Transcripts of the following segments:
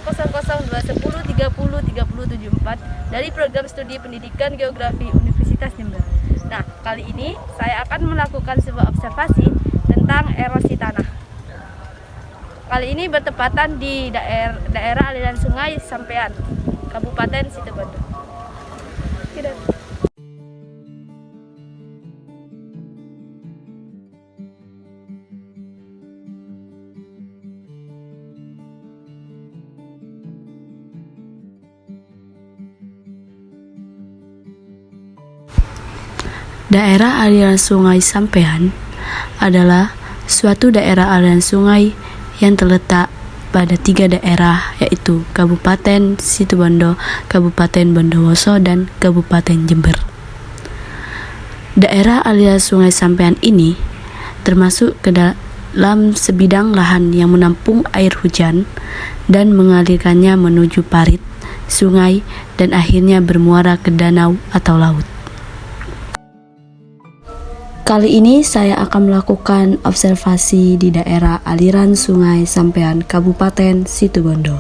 020021030374 dari Program Studi Pendidikan Geografi Universitas Jember. Nah, kali ini saya akan melakukan sebuah observasi tentang erosi tanah. Kali ini bertepatan di daerah aliran sungai Sampean, Kabupaten Situbondo. Daerah aliran sungai Sampean adalah suatu daerah aliran sungai yang terletak pada 3 daerah, yaitu Kabupaten Situbondo, Kabupaten Bondowoso, dan Kabupaten Jember. Daerah aliran sungai Sampean ini termasuk ke dalam sebidang lahan yang menampung air hujan dan mengalirkannya menuju parit, sungai, dan akhirnya bermuara ke danau atau laut. Kali ini saya akan melakukan observasi di daerah aliran sungai Sampean, Kabupaten Situbondo.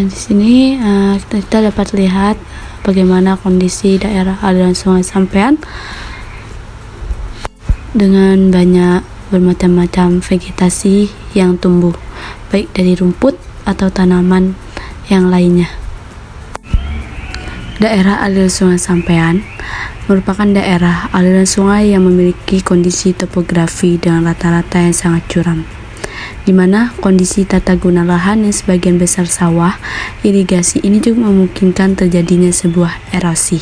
Di sini kita dapat lihat bagaimana kondisi daerah aliran sungai Sampean dengan banyak bermacam-macam vegetasi yang tumbuh, baik dari rumput atau tanaman yang lainnya. Daerah aliran sungai Sampean merupakan daerah aliran sungai yang memiliki kondisi topografi dengan rata-rata yang sangat curam, di mana kondisi tata guna lahan yang sebagian besar sawah, irigasi ini juga memungkinkan terjadinya sebuah erosi.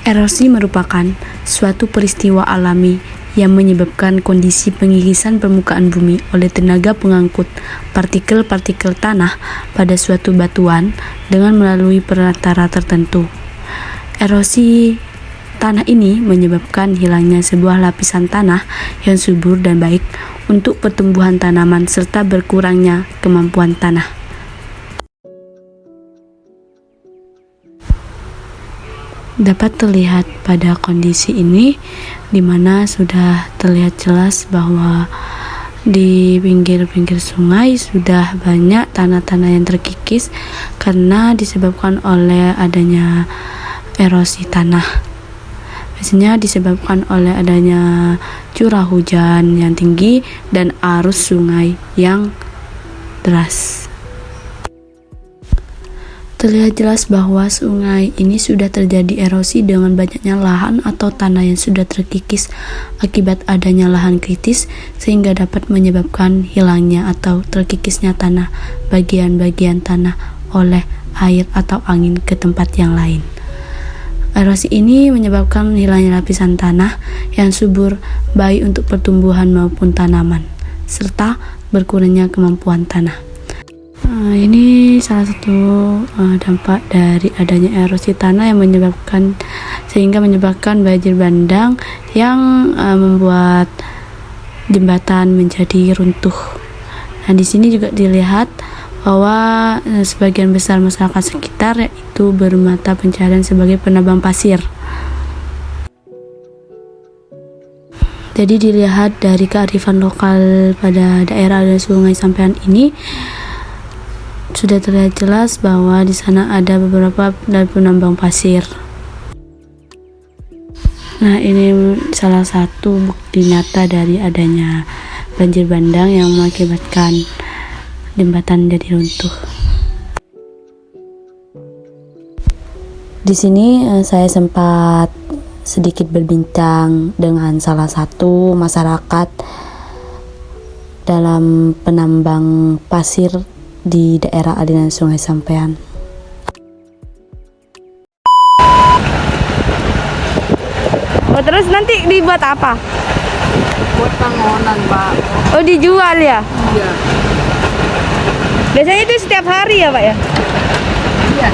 Erosi merupakan suatu peristiwa alami yang menyebabkan kondisi pengikisan permukaan bumi oleh tenaga pengangkut partikel-partikel tanah pada suatu batuan dengan melalui perantara tertentu. Erosi tanah ini menyebabkan hilangnya sebuah lapisan tanah yang subur dan baik untuk pertumbuhan tanaman serta berkurangnya kemampuan tanah. Dapat terlihat pada kondisi ini, di mana sudah terlihat jelas bahwa di pinggir-pinggir sungai sudah banyak tanah-tanah yang terkikis karena disebabkan oleh adanya erosi tanah. Biasanya disebabkan oleh adanya curah hujan yang tinggi dan arus sungai yang deras. Terlihat jelas bahwa sungai ini sudah terjadi erosi dengan banyaknya lahan atau tanah yang sudah terkikis akibat adanya lahan kritis, sehingga dapat menyebabkan hilangnya atau terkikisnya tanah, bagian-bagian tanah oleh air atau angin ke tempat yang lain. Erosi ini menyebabkan hilangnya lapisan tanah yang subur baik untuk pertumbuhan maupun tanaman, serta berkurangnya kemampuan tanah. Ini salah satu dampak dari adanya erosi tanah yang menyebabkan banjir bandang yang membuat jembatan menjadi runtuh. Nah, di sini juga dilihat bahwa sebagian besar masyarakat sekitar yaitu bermata pencarian sebagai penambang pasir. Jadi dilihat dari kearifan lokal pada daerah aliran sungai Sampean ini, sudah terlihat jelas bahwa di sana ada beberapa penambang pasir. Nah, ini salah satu bukti nyata dari adanya banjir bandang yang mengakibatkan jembatan jadi runtuh. Di sini saya sempat sedikit berbincang dengan salah satu masyarakat dalam penambang pasir di daerah aliran sungai Sampean. Oh, terus nanti dibuat apa? Buat bangunan, Pak. Oh, dijual ya? Iya. Biasanya itu setiap hari ya, Pak ya? Iya.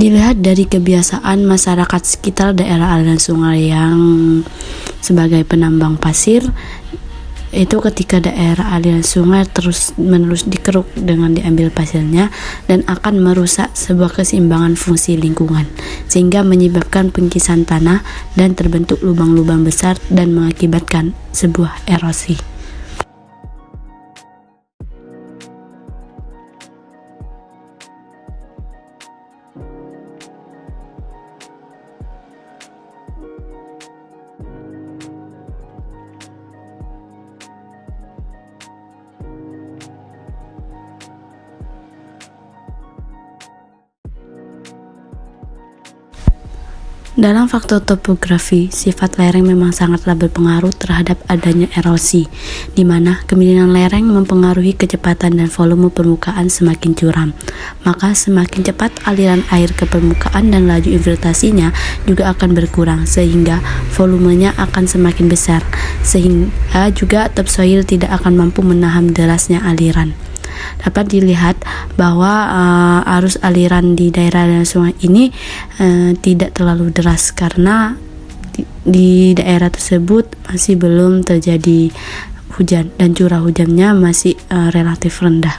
Dilihat dari kebiasaan masyarakat sekitar daerah aliran sungai yang sebagai penambang pasir, itu ketika daerah aliran sungai terus-menerus dikeruk dengan diambil pasirnya dan akan merusak sebuah keseimbangan fungsi lingkungan, sehingga menyebabkan pengkisan tanah dan terbentuk lubang-lubang besar dan mengakibatkan sebuah erosi. Dalam faktor topografi, sifat lereng memang sangatlah berpengaruh terhadap adanya erosi, di mana kemiringan lereng mempengaruhi kecepatan dan volume permukaan semakin curam. Maka semakin cepat aliran air ke permukaan dan laju infiltrasinya juga akan berkurang, sehingga volumenya akan semakin besar, sehingga juga topsoil tidak akan mampu menahan derasnya aliran. Dapat dilihat bahwa arus aliran di daerah sungai ini tidak terlalu deras karena di daerah tersebut masih belum terjadi hujan dan curah hujannya masih relatif rendah.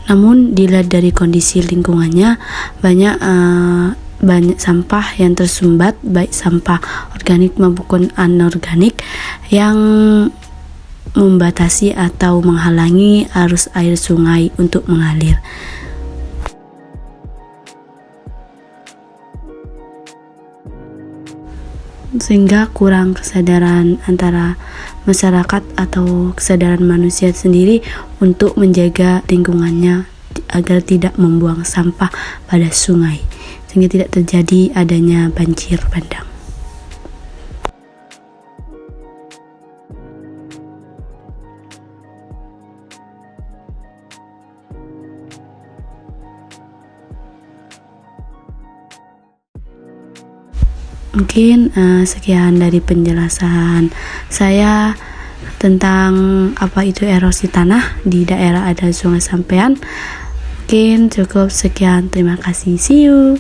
Namun dilihat dari kondisi lingkungannya, banyak sampah yang tersumbat, baik sampah organik maupun anorganik, yang membatasi atau menghalangi arus air sungai untuk mengalir. Sehingga kurang kesadaran antara masyarakat atau kesadaran manusia sendiri untuk menjaga lingkungannya agar tidak membuang sampah pada sungai, sehingga tidak terjadi adanya banjir bandang. Mungkin sekian dari penjelasan saya tentang apa itu erosi tanah di daerah ada sungai sampean. Mungkin cukup sekian, terima kasih, see you.